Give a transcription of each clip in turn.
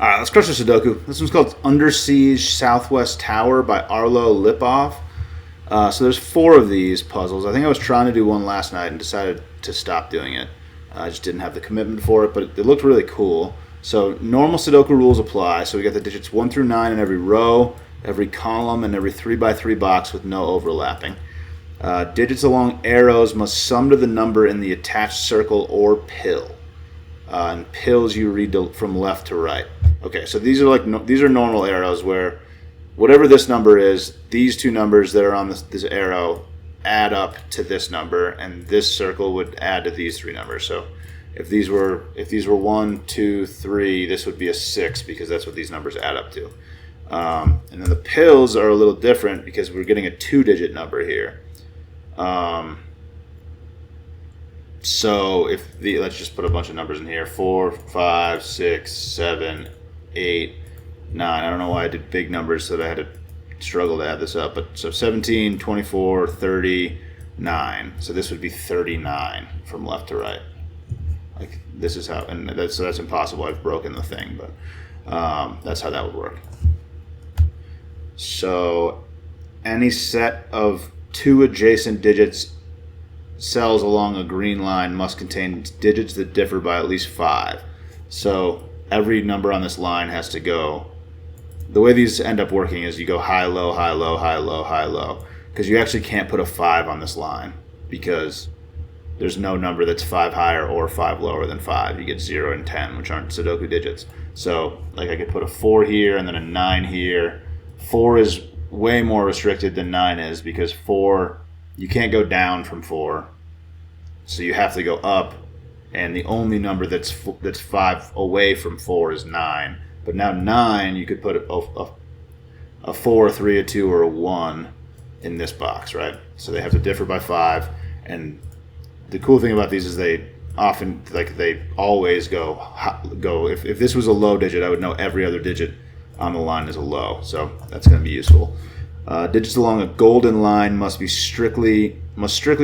All right, let's crush the Sudoku. This one's called Under Siege Southwest Tower by Arlo Lipov. So there's 4 of these puzzles. I think I was trying to do one last night and decided to stop doing it. I just didn't have the commitment for it, but it looked really cool. So normal Sudoku rules apply. So we got the digits 1 through 9 in every row, every column, and every 3x3 box with no overlapping. Digits along arrows must sum to the number in the attached circle or pill. And pills you read from left to right. Okay, so these are normal arrows where whatever this number is, these 2 numbers that are on this arrow add up to this number, and this circle would add to these 3 numbers. So if these were 1, 2, 3, this would be a 6 because that's what these numbers add up to. And then the pills are a little different because we're getting a 2-digit number here. So let's just put a bunch of numbers in here: 4, 5, 6, 7, 8, 9. I don't know why I did big numbers so that I had to struggle to add this up. But so 17, 24, 39. So this would be 39 from left to right. Like this is how, and that's impossible. I've broken the thing, but that's how that would work. So any set of 2 adjacent digits cells along a green line must contain digits that differ by at least 5. So every number on this line has to go. The way these end up working is you go high, low, high, low, high, low, high, low, because you actually can't put a 5 on this line because there's no number that's 5 higher or 5 lower than 5. You get 0 and 10, which aren't Sudoku digits. So like I could put a 4 here and then a 9 here. 4 is way more restricted than 9 is because 4, you can't go down from 4. So you have to go up, and the only number that's 5 away from 4 is 9. But now 9, you could put a 4, a 3, a 2, or a 1 in this box, right? So they have to differ by 5. And the cool thing about these is they always go. If this was a low digit, I would know every other digit on the line is a low. So that's going to be useful. Digits along a golden line must strictly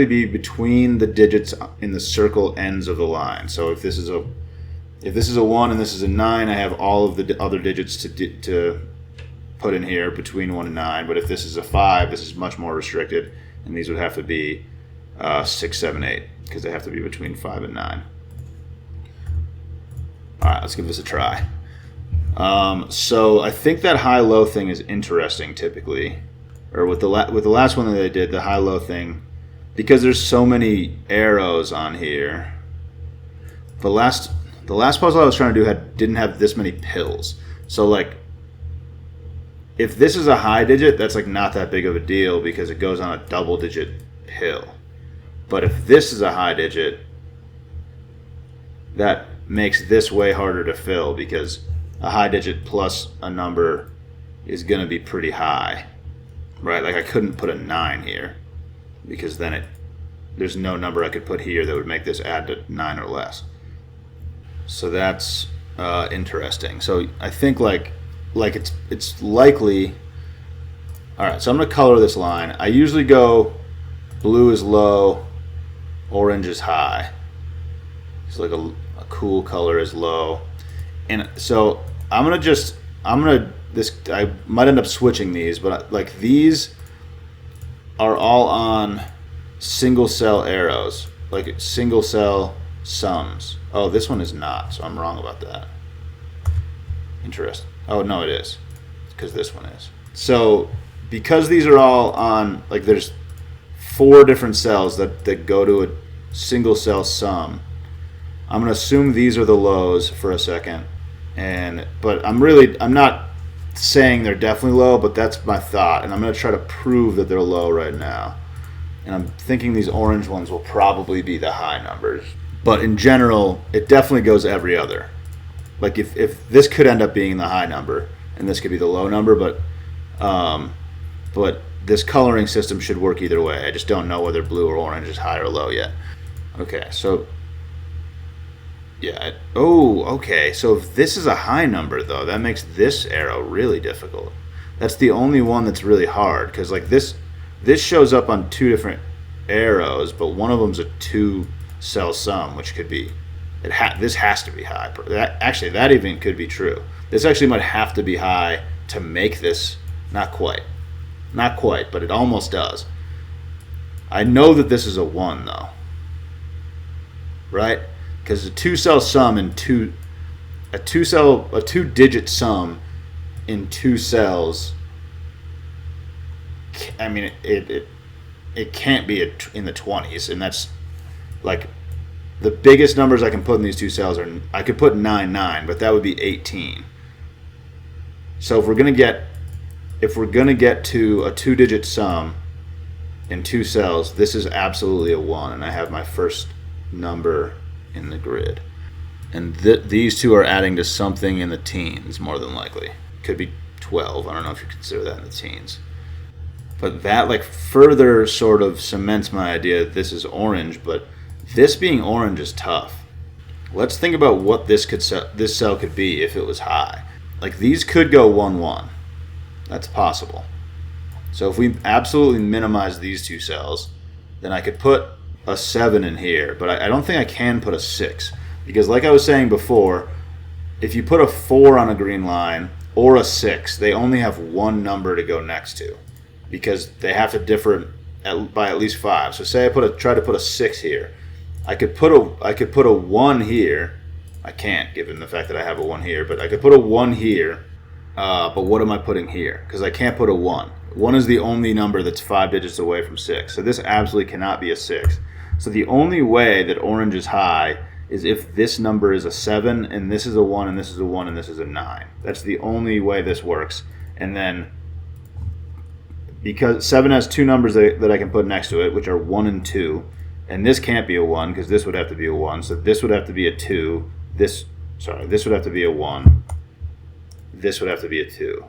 be between the digits in the circle ends of the line. So if this is a 1 and this is a 9, I have all of the other digits to put in here between 1 and 9. But if this is a 5, this is much more restricted, and these would have to be 6, 7, 8 because they have to be between 5 and 9. All right, let's give this a try. So I think that high-low thing is interesting typically, or with the last one that they did, the high-low thing, because there's so many arrows on here. The last puzzle I was trying to do didn't have this many pills. So like, if this is a high digit, that's like not that big of a deal because it goes on a double-digit pill. But if this is a high digit, that makes this way harder to fill because a high digit plus a number is going to be pretty high, right? Like I couldn't put a 9 here because then there's no number I could put here that would make this add to 9 or less. So that's interesting. So I think like it's likely. All right, so I'm going to color this line. I usually go blue is low, orange is high. It's like a cool color is low. And so I might end up switching these, but like these are all on single cell arrows, like single cell sums. Oh, this one is not, so I'm wrong about that. Interesting. Oh, no, it is, because this one is. So because these are all on, like there's 4 different cells that go to a single cell sum, I'm going to assume these are the lows for a second. But I'm not saying they're definitely low, but that's my thought, and I'm going to try to prove that they're low right now. And I'm thinking these orange ones will probably be the high numbers. But in general, it definitely goes every other. Like if this could end up being the high number, and this could be the low number, but this coloring system should work either way. I just don't know whether blue or orange is high or low yet. Okay, so yeah. Okay. So if this is a high number, though, that makes this arrow really difficult. That's the only one that's really hard because like this shows up on 2 different arrows, but one of them's a 2-cell sum, which could be This has to be high. That even could be true. This actually might have to be high to make this. Not quite, but it almost does. I know that this is a 1 though, right? Because a two-digit sum in two cells. I mean, it can't be in the 20s, and that's like the biggest numbers I can put in these two cells are. I could put 9, but that would be 18. So if we're gonna get to a two-digit sum in two cells, this is absolutely a 1, and I have my first number in the grid. And these two are adding to something in the teens, more than likely. Could be 12. I don't know if you consider that in the teens. But that like further sort of cements my idea that this is orange, but this being orange is tough. Let's think about what this cell could be if it was high. Like these could go 1-1. That's possible. So if we absolutely minimize these two cells, then I could put a 7 in here, but I don't think I can put a 6. Because like I was saying before, if you put a 4 on a green line or a 6, they only have one number to go next to, because they have to differ by at least 5. So say I try to put a 6 here. I could put a 1 here. I can't, given the fact that I have a 1 here, but I could put a 1 here. But what am I putting here? Because I can't put a 1. 1 is the only number that's 5 digits away from 6. So this absolutely cannot be a 6. So the only way that orange is high is if this number is a 7, and this is a 1, and this is a 1, and this is a 9. That's the only way this works. And then, because 7 has two numbers that I can put next to it, which are 1 and 2, and this can't be a 1, because this would have to be a 1, so this would have to be a 2, this would have to be a 1, this would have to be a 2.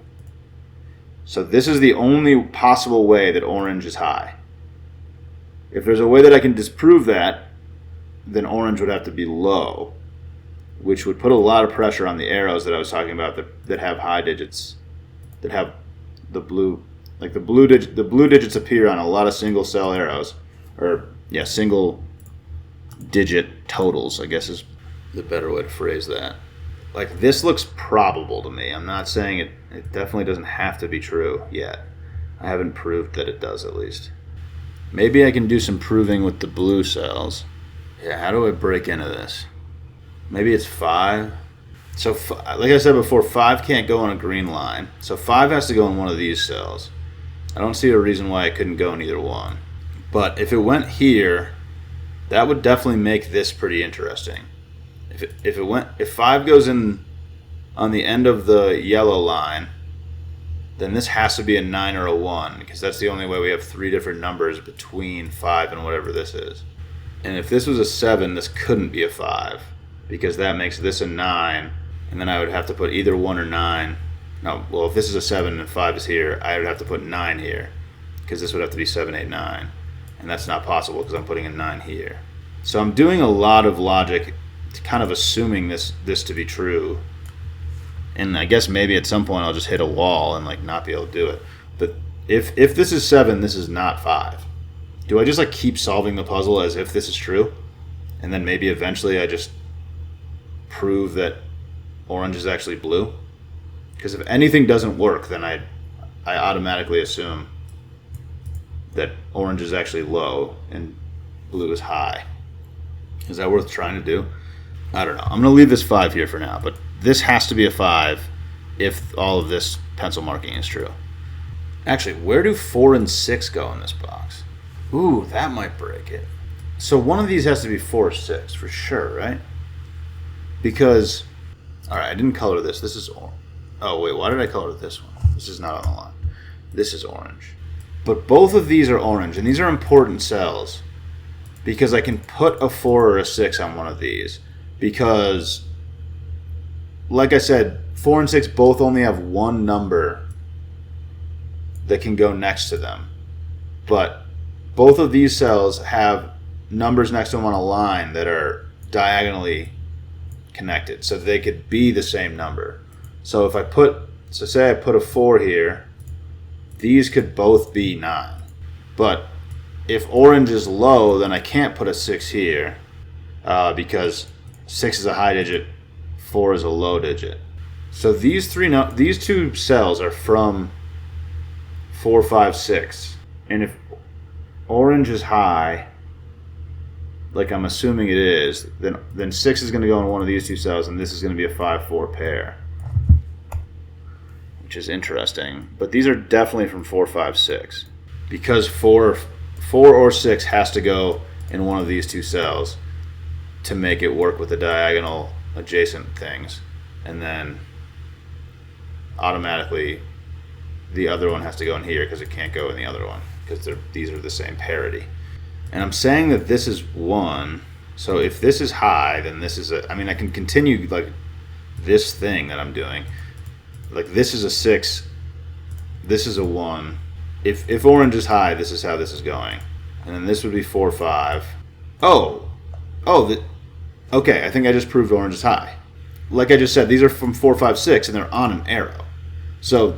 So this is the only possible way that orange is high. If there's a way that I can disprove that, then orange would have to be low, which would put a lot of pressure on the arrows that I was talking about that have high digits, that have the blue, like the blue digits appear on a lot of single cell arrows, or single digit totals, I guess is the better way to phrase that. Like this looks probable to me. I'm not saying it definitely doesn't have to be true yet. I haven't proved that it does, at least. Maybe I can do some proving with the blue cells. Yeah, how do I break into this? Maybe it's 5. So, like I said before, 5 can't go on a green line. So 5 has to go in one of these cells. I don't see a reason why it couldn't go in either one. But if it went here, that would definitely make this pretty interesting. If 5 goes in on the end of the yellow line, then this has to be a 9 or a 1, because that's the only way we have 3 different numbers between 5 and whatever this is. And if this was a 7, this couldn't be a 5, because that makes this a 9, and then I would have to put either 1 or 9. No, well, if this is a 7 and 5 is here, I would have to put 9 here, because this would have to be 7, 8, 9. And that's not possible because I'm putting a 9 here. So I'm doing a lot of logic, kind of assuming this to be true. And I guess maybe at some point I'll just hit a wall and like not be able to do it. But if this is 7, this is not 5. Do I just like keep solving the puzzle as if this is true? And then maybe eventually I just prove that orange is actually blue? Because if anything doesn't work, then I automatically assume that orange is actually low and blue is high. Is that worth trying to do? I don't know. I'm going to leave this 5 here for now, but this has to be a 5 if all of this pencil marking is true. Actually, where do 4 and 6 go in this box? Ooh, that might break it. So one of these has to be 4 or 6 for sure, right? Because, alright, I didn't color this. This is orange. Oh, wait, why did I color this one? This is not on the line. This is orange. But both of these are orange, and these are important cells because I can put a 4 or a 6 on one of these. Because, like I said, 4 and 6 both only have one number that can go next to them. But both of these cells have numbers next to them on a line that are diagonally connected. So they could be the same number. So if say I put a 4 here, these could both be 9. But if orange is low, then I can't put a 6 here because 6 is a high digit, 4 is a low digit. So these two cells are from 4, 5, 6. And if orange is high, like I'm assuming it is, then 6 is going to go in one of these two cells, and this is going to be a 5, 4 pair, which is interesting. But these are definitely from 4, 5, 6, because 4 or 6 has to go in one of these two cells to make it work with the diagonal adjacent things, and then automatically the other one has to go in here because it can't go in the other one because these are the same parity. And I'm saying that this is 1, so if this is high, then this is I can continue like this thing that I'm doing. Like this is a 6, this is a 1. If orange is high, this is how this is going. And then this would be 4, 5. Okay, I think I just proved orange is high. Like I just said, these are from 4, 5, 6, and they're on an arrow. So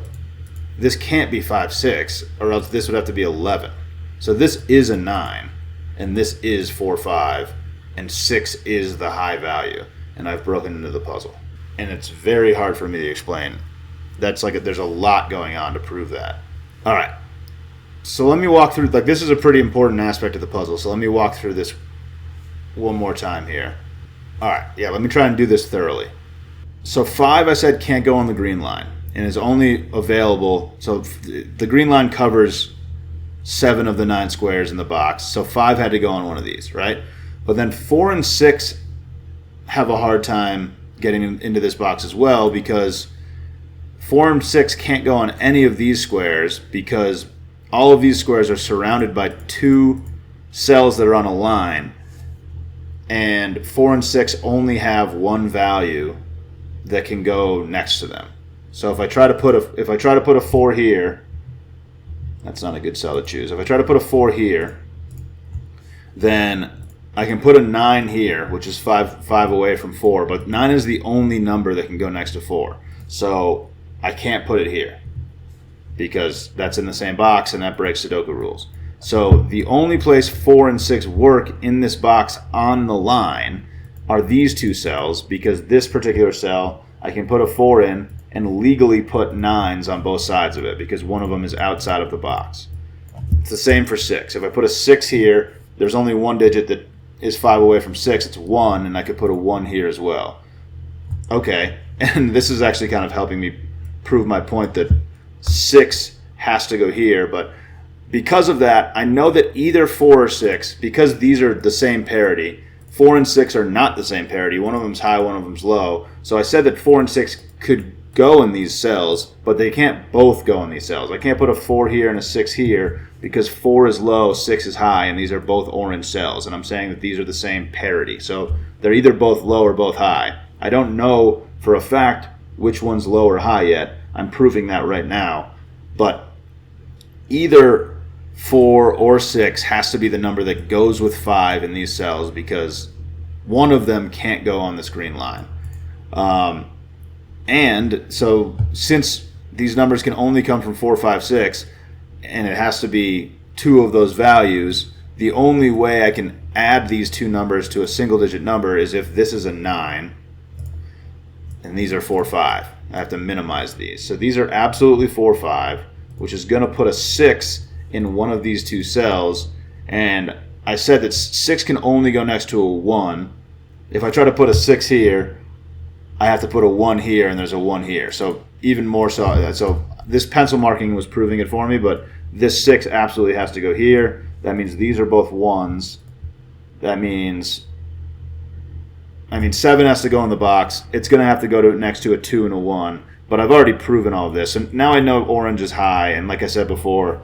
this can't be 5, 6, or else this would have to be 11. So this is a 9, and this is 4, 5, and 6 is the high value. And I've broken into the puzzle. And it's very hard for me to explain. There's a lot going on to prove that. All right. So let me walk through, this is a pretty important aspect of the puzzle, so let me walk through this one more time here. All right, yeah, let me try and do this thoroughly. So 5, I said, can't go on the green line, and is only available, so the green line covers 7 of the 9 squares in the box, so 5 had to go on one of these, right? But then 4 and 6 have a hard time getting into this box as well, because 4 and 6 can't go on any of these squares, because all of these squares are surrounded by 2 cells that are on a line, and 4 and 6 only have one value that can go next to them. So if I try to put a 4 here, that's not a good cell to choose. If I try to put a 4 here, then I can put a 9 here, which is 5 away from 4, but 9 is the only number that can go next to 4. So I can't put it here, because that's in the same box, and that breaks Sudoku rules. So the only place 4 and 6 work in this box on the line are these two cells, because this particular cell, I can put a 4 in and legally put 9s on both sides of it, because one of them is outside of the box. It's the same for 6. If I put a 6 here, there's only one digit that is 5 away from 6. It's 1, and I could put a 1 here as well. Okay, and this is actually kind of helping me prove my point that 6 has to go here, but because of that, I know that either 4 or 6, because these are the same parity, 4 and 6 are not the same parity. One of them's high, one of them's low. So I said that 4 and 6 could go in these cells, but they can't both go in these cells. I can't put a 4 here and a 6 here, because 4 is low, 6 is high, and these are both orange cells. And I'm saying that these are the same parity. So they're either both low or both high. I don't know for a fact which one's low or high yet. I'm proving that right now. But either 4 or 6 has to be the number that goes with 5 in these cells, because one of them can't go on this green line. And so since these numbers can only come from 4, 5, 6, and it has to be 2 of those values, the only way I can add these two numbers to a single digit number is if this is a 9 and these are 4, 5. I have to minimize these. So these are absolutely 4, 5, which is going to put a 6 in one of these two cells. And I said that 6 can only go next to a 1. If I try to put a 6 here, I have to put a 1 here, and there's a 1 here. So even more so. So this pencil marking was proving it for me, but this 6 absolutely has to go here. That means these are both 1s. That means 7 has to go in the box. It's going to have to go next to a 2 and a 1. But I've already proven all of this. And now I know orange is high. And like I said before,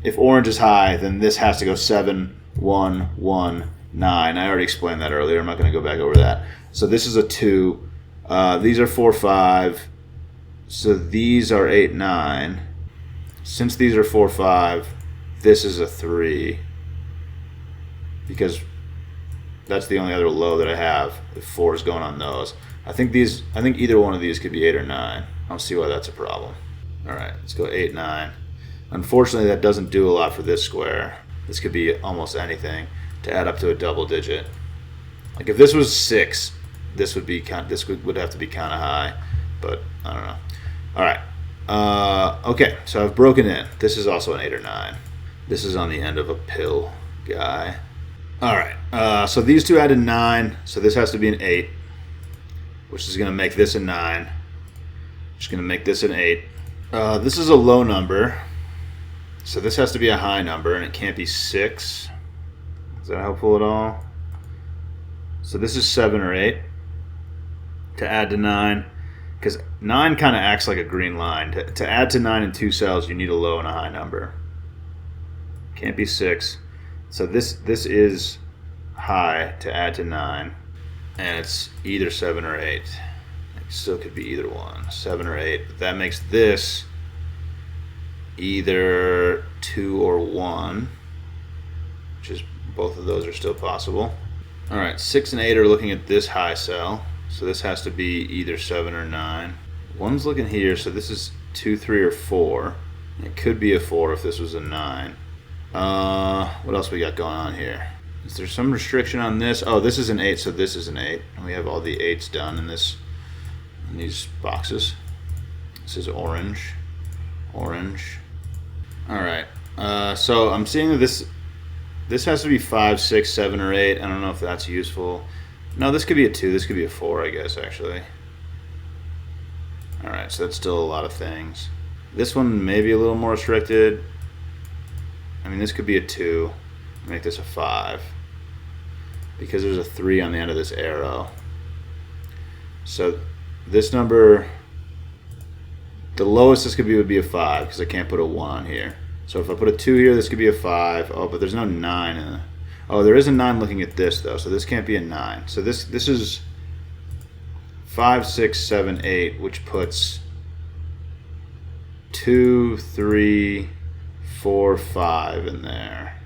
if orange is high, then this has to go 7, 1, 1, 9. I already explained that earlier. I'm not going to go back over that. So this is a 2. These are 4, 5. So these are 8, 9. Since these are 4, 5, this is a 3. Because that's the only other low that I have. If 4 is going on those. I think either one of these could be 8 or 9. I don't see why that's a problem. All right, let's go 8, 9. Unfortunately, that doesn't do a lot for this square. This could be almost anything to add up to a double digit. Like if this was 6, this would be would have to be kind of high, but I don't know. All right. Okay, so I've broken in. This is also an 8 or 9. This is on the end of a pill guy. All right. So these two added 9. So this has to be an 8, which is going to make this a 9. Which is going to make this an 8. This is a low number. So this has to be a high number, and it can't be 6. Is that helpful at all? So this is 7 or 8 to add to 9. Because 9 kind of acts like a green line. To add to 9 in 2 cells, you need a low and a high number. Can't be 6. So this is high to add to 9. And it's either 7 or 8. It still could be either one. 7 or 8. But that makes this either 2 or 1. Which is, both of those are still possible. Alright, 6 and 8 are looking at this high cell. So this has to be either 7 or 9. 1's looking here, so this is 2, 3, or 4. It could be a 4 if this was a 9. What else we got going on here? Is there some restriction on this? Oh, this is an 8, so this is an 8. And we have all the 8s done in these boxes. This is orange. Orange. Alright. So I'm seeing that this has to be 5, 6, 7, or 8. I don't know if that's useful. No, this could be a 2. This could be a 4, I guess, actually. Alright, so that's still a lot of things. This one may be a little more restricted. I mean, this could be a 2. Make this a 5. Because there's a 3 on the end of this arrow. So this number, the lowest this could be would be a 5, because I can't put a 1 on here. So if I put a 2 here, this could be a 5. Oh, but there's no 9 in it. Oh, there is a 9 looking at this, though, so this can't be a 9. So this is 5, 6, 7, 8, which puts 2, 3, 4, 5 in there.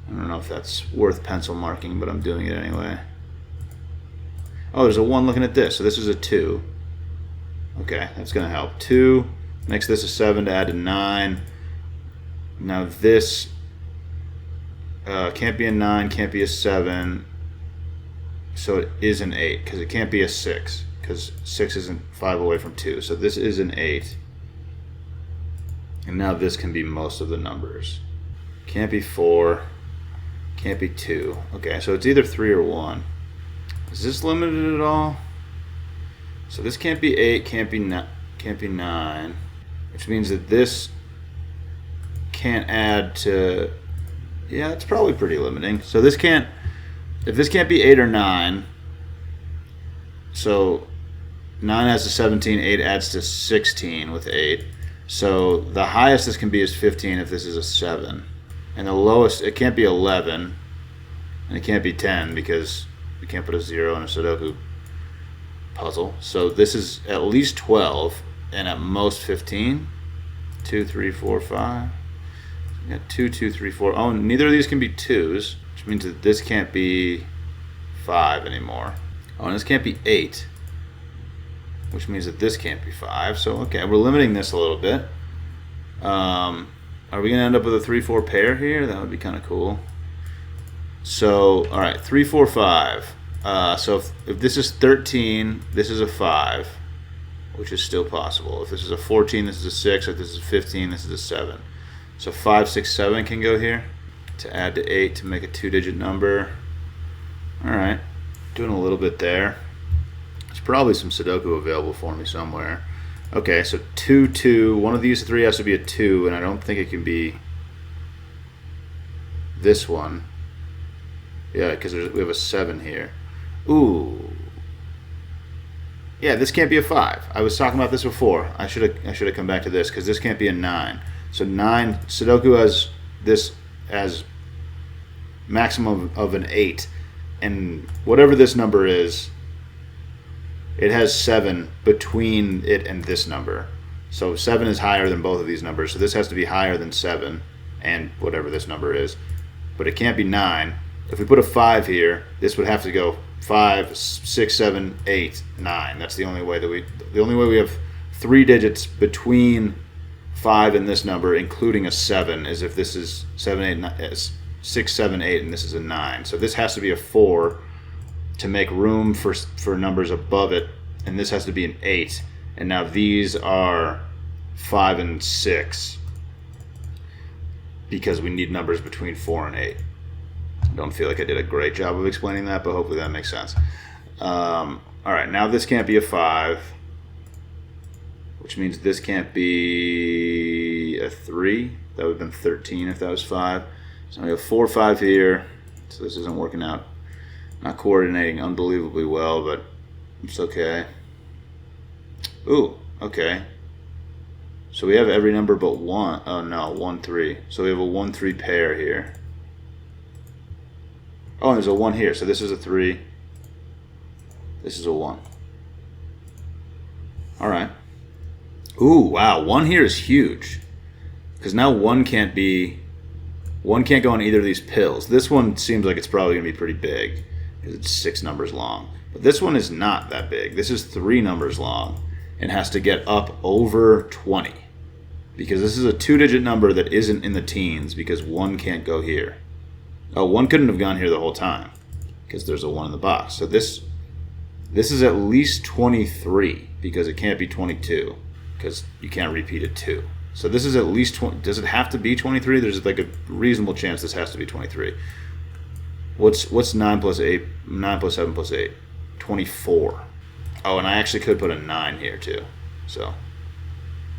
I don't know if that's worth pencil marking, but I'm doing it anyway. Oh, there's a 1 looking at this, so this is a 2. Okay, that's going to help. 2 makes this a 7 to add to 9. Now this can't be a 9, can't be a 7, so it is an 8, because it can't be a 6, because 6 isn't 5 away from 2, so this is an 8. And now this can be most of the numbers. Can't be 4, can't be 2. Okay, so it's either 3 or 1. Is this limited at all? So this can't be 8, can't be 9, which means that this can't add to... Yeah, it's probably pretty limiting. So this can't... If this can't be 8 or 9, so 9 adds to 17, 8 adds to 16 with 8. So the highest this can be is 15 if this is a 7. And the lowest, it can't be 11. And it can't be 10 because we can't put a 0 in a Sudoku puzzle. So this is at least 12 and at most 15. 2, 3, 4, 5. We got 2, 2, 3, 4. Oh, neither of these can be 2s, which means that this can't be 5 anymore. Oh, and this can't be 8, which means that this can't be 5. So, okay, we're limiting this a little bit. Are we going to end up with a 3, 4 pair here? That would be kind of cool. So, all right, 3, 4, 5. So if this is 13, this is a 5, which is still possible. If this is a 14, this is a 6. If this is a 15, this is a 7. So 5, 6, 7 can go here to add to 8 to make a 2-digit number. All right, doing a little bit there. There's probably some Sudoku available for me somewhere. Okay, so 2, 2. One of these 3 has to be a 2, and I don't think it can be this one. Yeah, because we have a 7 here. Ooh. Yeah, this can't be a 5. I was talking about this before. I should have come back to this because this can't be a 9. So 9, Sudoku has this as maximum of an 8, and whatever this number is, it has 7 between it and this number. So 7 is higher than both of these numbers. So this has to be higher than 7 and whatever this number is. But it can't be 9. If we put a 5 here, this would have to go 5, 6, 7, 8, 9. That's the only way that we have 3 digits between 5 and this number, including a 7, is if this is 6, 7, 8, and this is a 9. So this has to be a 4 to make room for numbers above it, and this has to be an 8. And now these are 5 and 6 because we need numbers between 4 and 8. I don't feel like I did a great job of explaining that, but hopefully that makes sense. All right, now this can't be a 5, which means this can't be a 3. That would have been 13 if that was 5. So we have 4, 5 here. So this isn't working out. Not coordinating unbelievably well, but it's okay. Ooh, okay. So we have every number but 1. Oh no, 1, 3. So we have a 1, 3 pair here. Oh, and there's a 1 here. So this is a 3. This is a 1. All right. Ooh, wow. 1 here is huge. Because now 1 can't go on either of these pills. This one seems like it's probably going to be pretty big. Because it's 6 numbers long. But this one is not that big. This is 3 numbers long. And has to get up over 20. Because this is a 2-digit number that isn't in the teens. Because 1 can't go here. Oh, 1 couldn't have gone here the whole time. Because there's a 1 in the box. So this is at least 23. Because it can't be 22. Because you can't repeat a 2. So this is at least 20. Does it have to be 23? There's like a reasonable chance this has to be 23. What's 9 plus 8? 9 plus 7 plus 8? 24. Oh, and I actually could put a 9 here too. So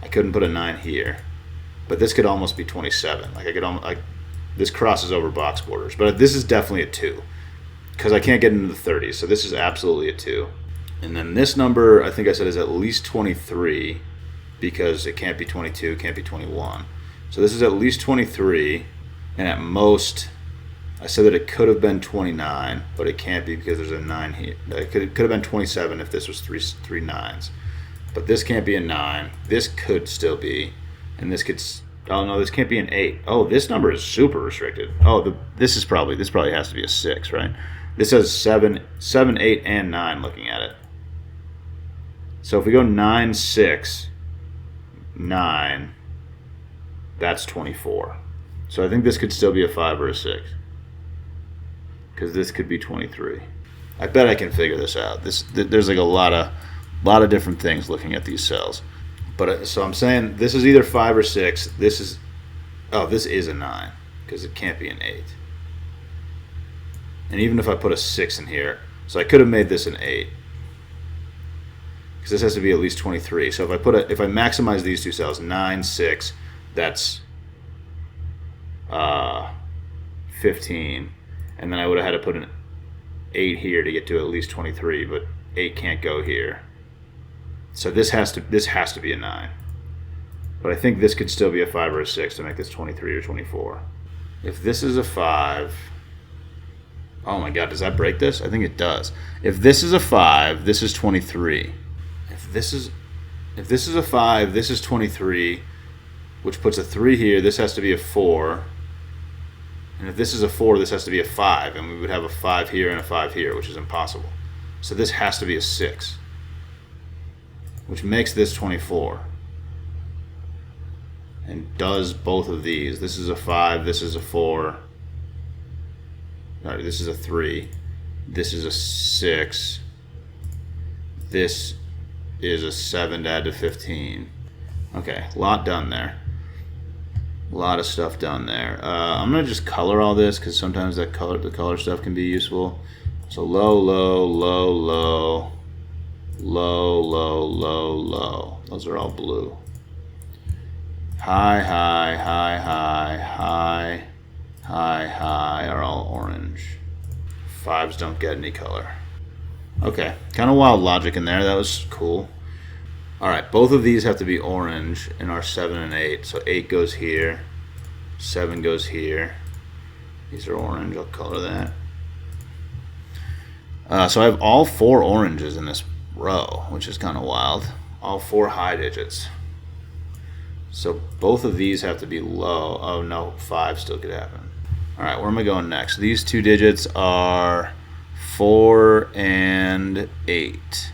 I couldn't put a 9 here. But this could almost be 27. Like I could almost, this crosses over box borders. But this is definitely a 2. Because I can't get into the 30s. So this is absolutely a 2. And then this number, I think I said, is at least 23. Because it can't be 22, it can't be 21. So this is at least 23. And at most, I said that it could have been 29. But it can't be because there's a 9 here. It could have been 27 if this was three nines. But this can't be a 9. This could still be. And this could... Oh, no, this can't be an 8. Oh, this number is super restricted. Oh, this probably has to be a 6, right? This has 7, 8, and 9 looking at it. So if we go 9, 6, 9, that's 24. So I think this could still be a 5 or a 6. Because this could be 23. I bet I can figure this out. There's like a lot of different things looking at these cells. But so I'm saying this is either 5 or 6. This is a 9 because it can't be an 8. And even if I put a 6 in here, so I could have made this an 8 because this has to be at least 23. So if I maximize these two cells, 9, 6, that's 15, and then I would have had to put an 8 here to get to at least 23, but 8 can't go here. So this has to be a 9. But I think this could still be a 5 or a 6 to make this 23 or 24. If this is a 5, oh my god, does that break this? I think it does. If this is a 5, this is 23. If this is a 5, this is 23, which puts a 3 here. This has to be a 4. And if this is a 4, this has to be a 5, and we would have a 5 here and a 5 here, which is impossible. So this has to be a 6. Which makes this 24. And does both of these. This is a 5, this is a 4. No, this is a 3. This is a 6. This is a 7 to add to 15. Okay, a lot done there. A lot of stuff done there. I'm going to just color all this because sometimes the color stuff can be useful. So low, low, low, low. Low, low, low, low. Those are all blue. High, high, high, high, high, high, high are all orange. 5s don't get any color. Okay, kind of wild logic in there. That was cool. Alright, both of these have to be orange in our 7 and 8. So 8 goes here. 7 goes here. These are orange. I'll color that. So I have all 4 oranges in this row, which is kind of wild. All 4 high digits. So both of these have to be low. Oh no, 5 still could happen. Alright, where am I going next? These 2 digits are 4 and 8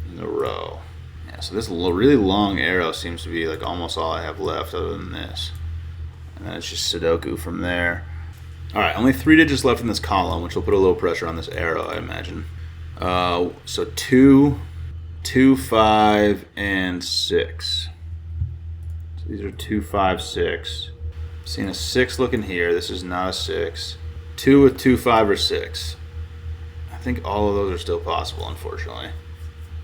in the row. Yeah, so this really long arrow seems to be like almost all I have left other than this. And then it's just Sudoku from there. Alright, only 3 digits left in this column, which will put a little pressure on this arrow, I imagine. So 2, 2, 5, and 6. So these are 2, 5, 6. Seeing a 6 looking here. This is not a 6. 2 with 2, 5, or 6. I think all of those are still possible, unfortunately,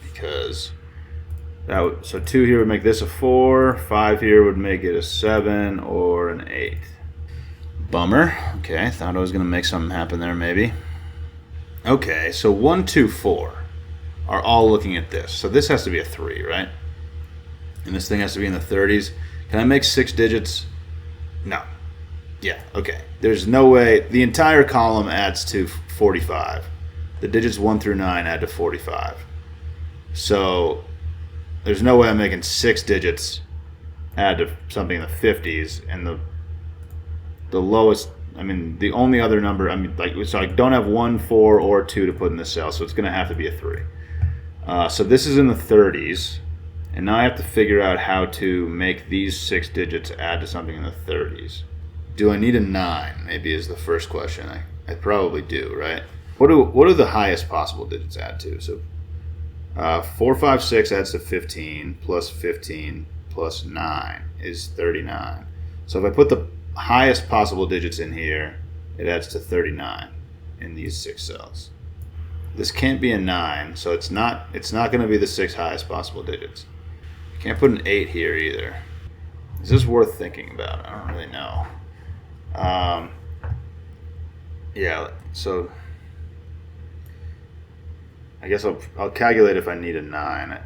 because that would, so 2 here would make this a 4. 5 here would make it a 7 or an 8. Bummer. Okay, thought I was gonna make something happen there, maybe. Okay, so 1, 2, 4 are all looking at this. So this has to be a 3, right? And this thing has to be in the 30s. Can I make 6 digits? No. Yeah, okay. There's no way. The entire column adds to 45. The digits 1 through 9 add to 45. So there's no way I'm making 6 digits add to something in the 50s. And the lowest, I mean, the only other number, I mean, like, so I don't have 1, 4, or 2 to put in this cell, so it's going to have to be a 3. So this is in the 30s, and now I have to figure out how to make these 6 digits add to something in the 30s. Do I need a 9? Maybe is the first question. I probably do, right? What do the highest possible digits add to? So 4, 5, 6 adds to 15, plus 15 plus 9 is 39. So if I put the highest possible digits in here, it adds to 39 in these 6 cells. This can't be a 9, so it's not going to be the 6 highest possible digits. Can't put an 8 here either. Is this worth thinking about? I don't really know. Yeah, so I guess I'll calculate if I need a 9.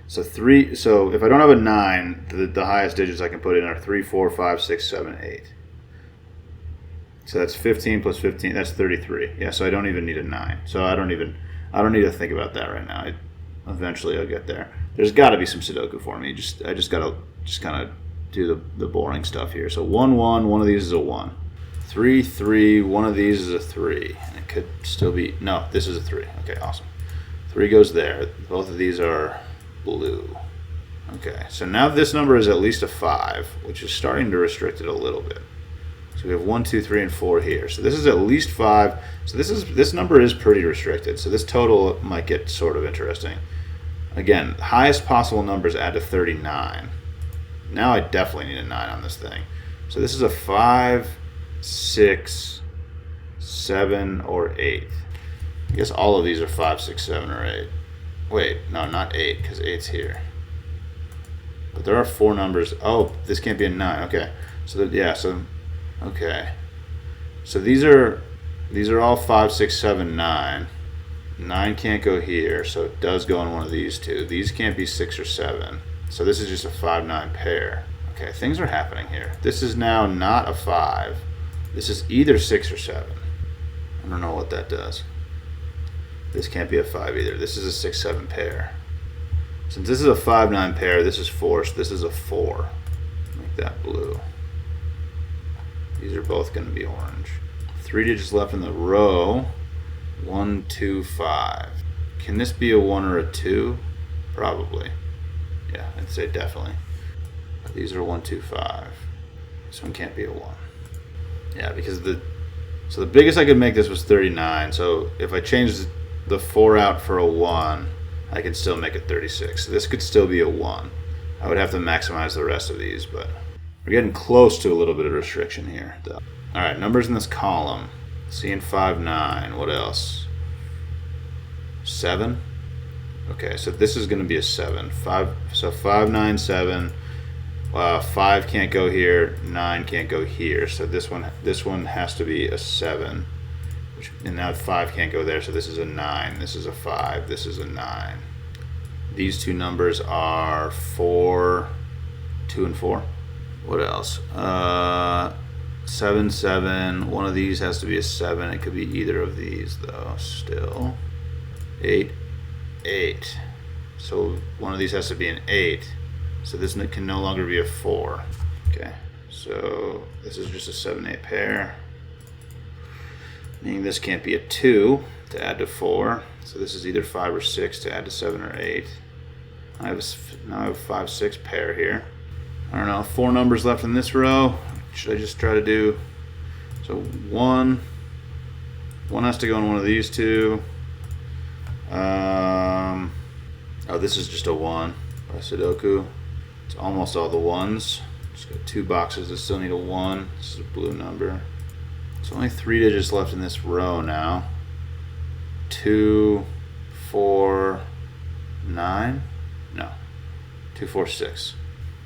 So 3. So if I don't have a 9, the highest digits I can put in are 3, 4, 5, 6, 7, 8. So that's 15 plus 15. That's 33. Yeah. So I don't even need a 9. So I don't need to think about that right now. Eventually I'll get there. There's got to be some Sudoku for me. I just gotta kind of do the boring stuff here. So 1, 1. One of these is a 1. 3, 3. One of these is a 3. And it could still be, no. This is a 3. Okay. Awesome. 3 goes there. Both of these are blue. Okay. So now this number is at least a 5, which is starting to restrict it a little bit. So we have 1, 2, 3, and 4 here. So this is at least 5. So this number is pretty restricted. So this total might get sort of interesting. Again, highest possible numbers add to 39. Now I definitely need a 9 on this thing. So this is a 5, 6, 7, or 8. I guess all of these are 5, 6, 7, or 8. Wait, no, not 8, because 8's here. But there are 4 numbers. Oh, this can't be a 9. Okay. So okay. So these are all 5, 6, 7, 9. 9 can't go here, so it does go in one of these two. These can't be 6 or 7. So this is just a 5, 9 pair. Okay, things are happening here. This is now not a 5. This is either 6 or 7. I don't know what that does. This can't be a 5 either. This is a 6, 7 pair. Since this is a 5, 9 pair, this is 4, so this is a 4. Make that blue. These are both going to be orange. 3 digits left in the row. 1, 2, 5. Can this be a 1 or a 2? Probably. Yeah, I'd say definitely. But these are 1, 2, 5. This one can't be a 1. Yeah, because the biggest I could make this was 39. So if I change the 4 out for a 1, I could still make it 36. So this could still be a 1. I would have to maximize the rest of these, but we're getting close to a little bit of restriction here, though. All right, numbers in this column. Seeing 5, 9. What else? 7. Okay, so this is going to be a 7. 5. So 5, 9, 7. 5 can't go here. 9 can't go here. So this one has to be a 7. And now 5 can't go there. So this is a 9. This is a 5. This is a 9. These two numbers are 4, 2, and 4. What else? 7, 7. One of these has to be a 7. It could be either of these, though, still. 8, 8. So one of these has to be an 8. So this can no longer be a 4. Okay. So this is just a 7, 8 pair. Meaning this can't be a 2 to add to 4. So this is either 5 or 6 to add to 7 or 8. Now I have a 5, 6 pair here. I don't know, 4 numbers left in this row. Should I just try to do, so 1 has to go in one of these two. Oh, this is just a 1 by Sudoku. It's almost all the 1s. Just got 2 boxes that still need a 1. This is a blue number. There's only 3 digits left in this row now. 2, 4, 9? No. 2, 4, 6.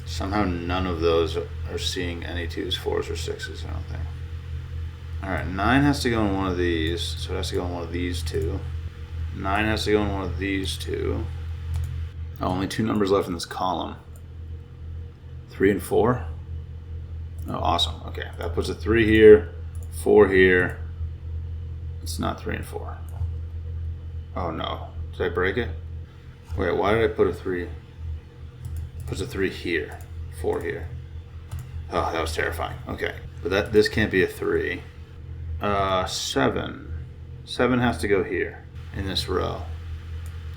Somehow none of those are seeing any 2s, 4s, or 6s, I don't think. Alright, 9 has to go in one of these, so it has to go in one of these 2. 9 has to go in one of these 2. Oh, only 2 numbers left in this column. 3 and 4? Oh, awesome. Okay, that puts a 3 here, 4 here. It's not 3 and 4. Oh no, did I break it? Wait, why did I put a 3? Puts a 3 here, 4 here. Oh, that was terrifying. Okay, but this can't be a 3. 7. 7 has to go here in this row.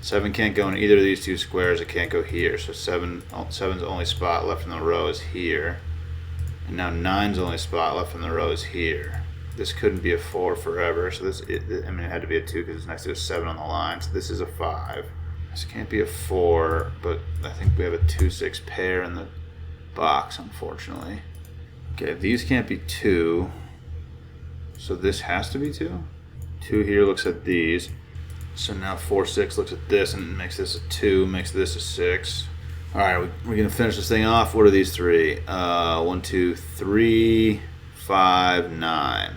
7 can't go in either of these 2 squares. It can't go here. So 7's only spot left in the row is here. And now 9's only spot left in the row is here. This couldn't be a 4 forever. So it had to be a 2 because it's next to a 7 on the line. So this is a 5. This can't be a 4, but I think we have a 2-6 pair in the box, unfortunately. Okay, these can't be 2. So this has to be 2. 2 here looks at these. So now 4, 6 looks at this and makes this a 2, makes this a 6. All right, we're going to finish this thing off. What are these 3? 1, 2, 3, 5, 9.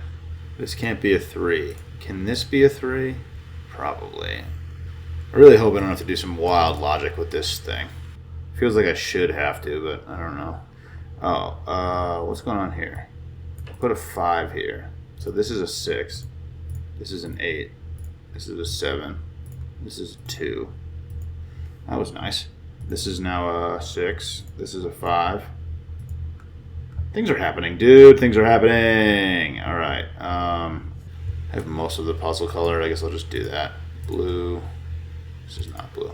This can't be a 3. Can this be a 3? Probably. I really hope I don't have to do some wild logic with this thing. Feels like I should have to, but I don't know. Oh, what's going on here? I put a 5 here. So this is a 6. This is an 8. This is a 7. This is a 2. That was nice. This is now a 6. This is a 5. Things are happening, dude. Things are happening. All right. I have most of the puzzle colored. I guess I'll just do that. Blue. This is not blue.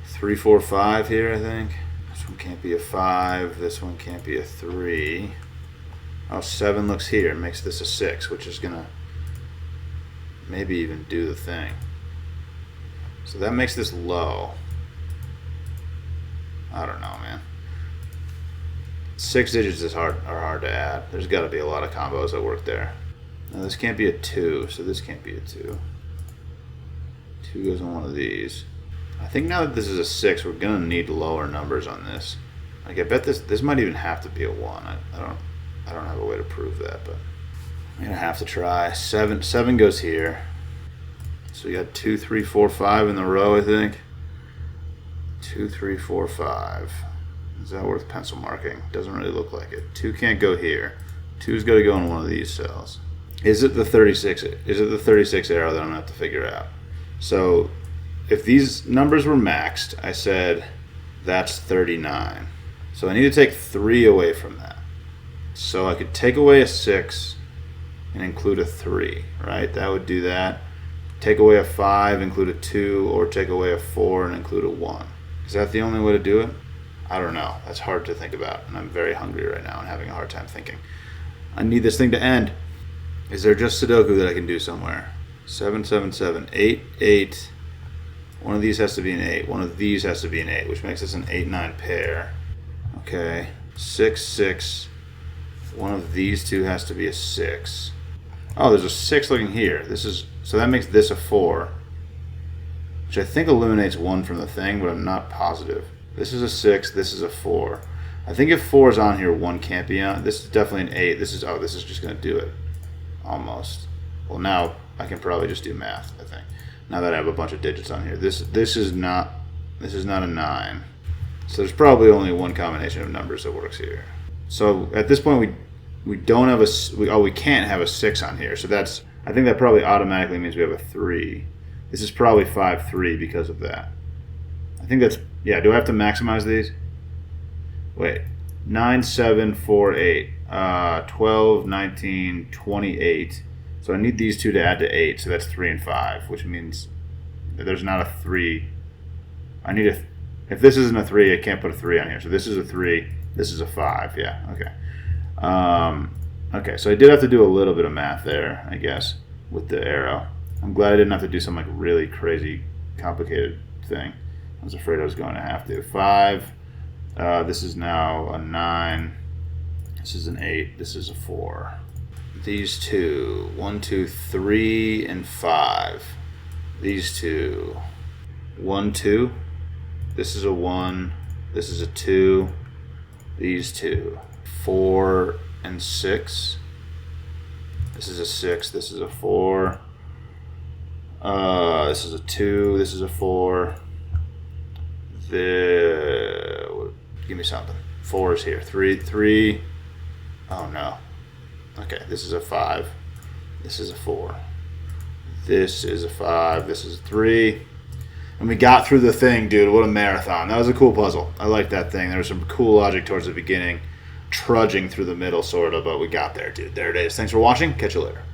3, 4, 5 here, I think. This one can't be a 5. This one can't be a 3. Oh, 7 looks here. It makes this a 6, which is going to maybe even do the thing. So that makes this low. I don't know, man. 6 digits are hard to add. There's got to be a lot of combos that work there. Now this can't be a 2, so this can't be a 2. 2 goes on one of these. I think now that this is a 6, we're gonna need lower numbers on this. Like I bet this might even have to be a 1. I don't have a way to prove that, but I'm gonna have to try. 7 goes here. So you got 2, 3, 4, 5 in the row, I think. 2, 3, 4, 5. Is that worth pencil marking? Doesn't really look like it. 2 can't go here. 2's got to go in one of these cells. Is it the 36? Is it the 36 arrow that I'm gonna have to figure out? So if these numbers were maxed, I said that's 39. So I need to take 3 away from that. So I could take away a 6 and include a 3, right? That would do that. Take away a 5, include a 2, or take away a 4 and include a 1. Is that the only way to do it? I don't know. That's hard to think about, and I'm very hungry right now and having a hard time thinking. I need this thing to end. Is there just Sudoku that I can do somewhere? 7, 7, 7, 8, 8. One of these has to be an 8. One of these has to be an 8, which makes this an 8, 9 pair. Okay. 6, 6. One of these 2 has to be a 6. Oh, there's a 6 looking here. So that makes this a 4, which I think eliminates 1 from the thing, but I'm not positive. This is a 6. This is a 4. I think if 4 is on here, 1 can't be on. This is definitely an 8. This is just going to do it. Almost. Well, now I can probably just do math, I think. Now that I have a bunch of digits on here. This is not a 9. So there's probably only one combination of numbers that works here. So at this point we don't have we can't have a 6 on here. So I think that probably automatically means we have a 3. This is probably 5, 3 because of that. I think that's, yeah, do I have to maximize these? Wait, 9, 7, 4, 8, 12, 19, 28. So I need these 2 to add to 8, so that's 3 and 5, which means that there's not a 3. If this isn't a 3, I can't put a 3 on here. So this is a 3, this is a 5, yeah, okay. Okay, so I did have to do a little bit of math there, I guess, with the arrow. I'm glad I didn't have to do some like really crazy complicated thing. I was afraid I was going to have to. 5. This is now a 9. This is an 8. This is a 4. These two. 1, 2, 3, and 5. These two. 1, 2. This is a 1. This is a 2. These two. 4 and 6. This is a 6. This is a 4. This is a 2. This is a 4. Give me something. 4 is here. 3. Oh no. Okay, this is a 5. This is a 4. This is a 5. This is a 3. And we got through the thing, dude. What a marathon. That was a cool puzzle. I like that thing. There was some cool logic towards the beginning, trudging through the middle, sort of, but we got there, dude. There it is. Thanks for watching. Catch you later.